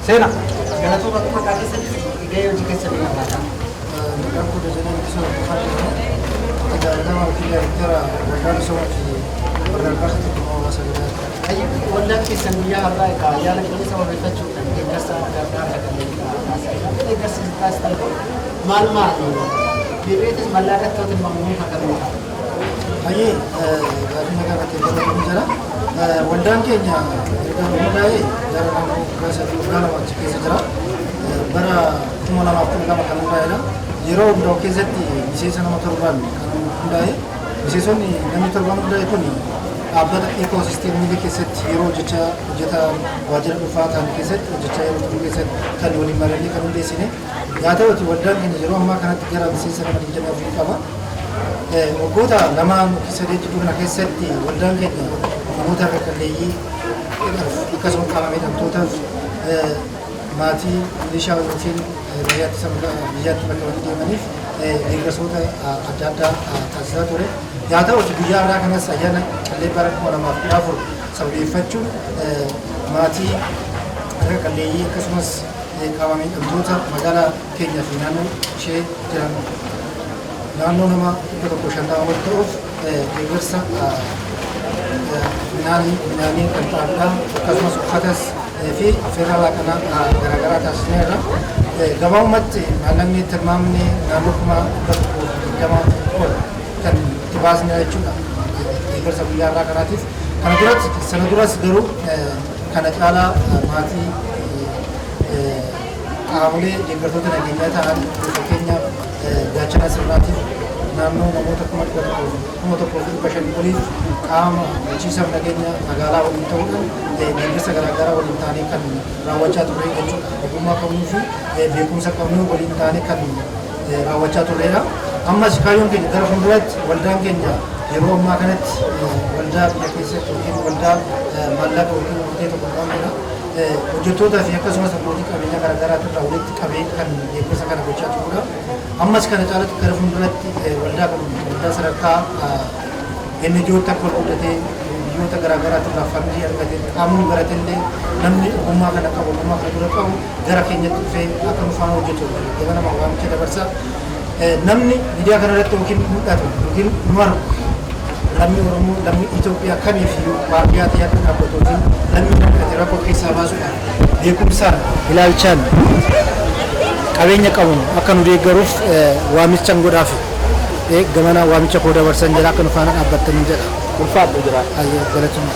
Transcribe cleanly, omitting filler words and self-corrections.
Sena. Galatoon akka maqaa keessatti gahee hojii keessatti qabaata. Maqaan kun Dajanee Ittisa Buufaa jedhama. Itti gaafatamaa yookiin daayirektara Waldaan Misoomaa fi Barnaarsota Tokkummaa Hawaasa Gadaati. Waldaan keessan guyyaa har'aa egaa ayyaana qilleensa wabeeffachuudhaan deeggarsa gargaarsa kanneen deeggarsa taasisan maal birreetis mallaaqattootiin mamnuun akkamiidha? Hayyee gaafii nagaa irratti eeggatu jira. Waldaan keenya erga hundaa'ee gara naannoo waggaa lama achi keessa jira. Bara 2012 kan hundaa'edha. Yeroo hundaa'u keessatti miseensa nama torbaan kan hundaa'e. Miseensonni namni torbaan hundaa'e kun dhaabbata ekoosisteemii keessatti yeroo hojjetaa waajjira dhuunfaa ta'an keessatti hojjechaa yeroo turuu keessatti kan waliin maranii kan hundeessine. Yaa ta'uti waldaan keenya yeroo ammaa kanatti gara miseensa nama 24 qaba. Waggoota lamaan sadii kana keessatti waldaan keenya namoota akka qalleeyyii akkasumas qaama miidhamtootaaf maatii milishaa yookiin biyyaatti bakka walitti deemaniif deeggarsoota adda addaa taasisaa ture. Yaa ta'uti guyyaa irraa kanas ayyaana qallee bara 2014 sababeeffachuun maatii akka qalleeyyii akkasumas qaama miidhamtoota magaalaa keenyaa fi naannoo ishee jiran naannoo nama 150 ta'uuf deeggarsa midhaanii kan ta'anidha. Akkasumas uffatas fi affeerraa kanaa garaagaraa taasisneerra. Gabaabumatti maallaqni tilmaamni naannoo 120 ol kan itti baasne jechuudha deeggarsa guyyaa irraa kanaatiif. Sana duras garuu kana caalaa maatii qaamolee deeggartoota nageenyaa ta'an fakkeenyaaf gaachana sirnaatiif naannoo namoota 1,500 oliif qaama bulchiinsaaf nageenya magaalaa waliin ta'uudhaan deeggarsa garaagaraa waliin taanee kan raawwachaa turre jechuudha. Ogummaa qabnuu fi beekumsa qabnuu waliin taanee kan raawwachaa turredha. Ammas kaayyoon keenya gara fuulduraatti waldaan keenya yeroo ammaa kanatti waldaa biyya keessatti yookiin waldaa maallaqa yookiin waldee tokko qaamedha. Hojjettootaa fi akkasumas abbootii qabeenyaa garaagaraa irraa walitti qabee kan deeggarsa kana gochaa jirudha. Ammas kana caalatti gara fuulduratti waldaa sadarkaa NGO'tti akka guddatee biyyoota garaagaraa irraa fandii argatee qaamni baratillee namni ogummaa kana qabu ogummaa kana dura qabu gara keenyatti dhufee akka nu faana hojjetu gabana waamicha dabarsa. Namni miidiyaa kana irratti yookiin mul'atu yookiin nu argu lammii Oromoo lammii Itoophiyaa kamiifiyyuu baadiyyaa ta'ee akka dhaabbatu yookiin lammii dhaabbate rakkoo keessaa baasuudhaan beekumsaan ilaalchaan qabeenya qabuun akka nu deeggaruuf waamichaan godhaaf gamana waamicha koo dabarsan jedha akka nu faana dhaabbattanii jedha. Ulfaadhu jira. Galatuma.